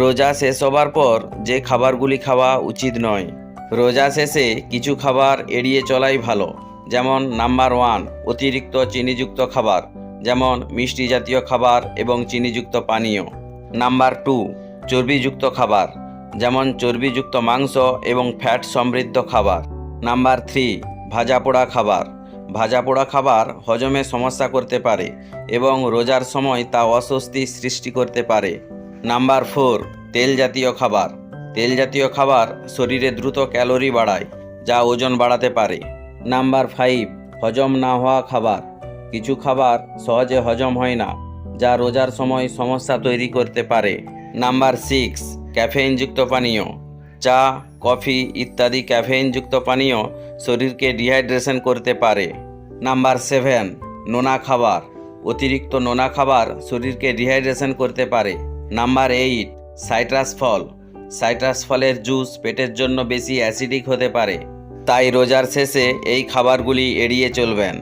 রোজা শেষ হবার পর যে খাবারগুলি খাওয়া উচিত নয়। রোজা শেষে কিছু খাবার এড়িয়ে চলাই ভালো। যেমন নাম্বার 1, অতিরিক্ত চিনিযুক্ত খাবার, যেমন মিষ্টি জাতীয় খাবার এবং চিনিযুক্ত পানীয়। নাম্বার 2, চর্বিযুক্ত খাবার, যেমন চর্বিযুক্ত মাংস এবং ফ্যাট সমৃদ্ধ খাবার। নাম্বার 3, ভাজা পোড়া খাবার। ভাজা পোড়া খাবার হজমে সমস্যা করতে পারে এবং রোজার সময় তা অস্বস্তি সৃষ্টি করতে পারে। নাম্বার 4, তেল জাতীয় খাবার। তেল জাতীয় খাবার শরীরে দ্রুত ক্যালোরি বাড়ায়, যা ওজন বাড়াতে পারে। নাম্বার 5, হজম না হওয়া খাবার। কিছু খাবার সহজে হজম হয় না, যা রোজার সময় সমস্যা তৈরি করতে পারে। নাম্বার 6, ক্যাফেইনযুক্ত পানীয়। চা, কফি ইত্যাদি ক্যাফেইনযুক্ত পানীয় শরীরকে ডিহাইড্রেশন করতে পারে। নাম্বার 7, নোনা খাবার। অতিরিক্ত নোনা খাবার শরীরকে ডিহাইড্রেশন করতে পারে। নাম্বার 8, সাইট্রাস ফল। সাইট্রাস ফলের জুস পেটের জন্য বেশি অ্যাসিডিক হতে পারে, তাই রোজার শেষে এই খাবারগুলি এড়িয়ে চলবেন।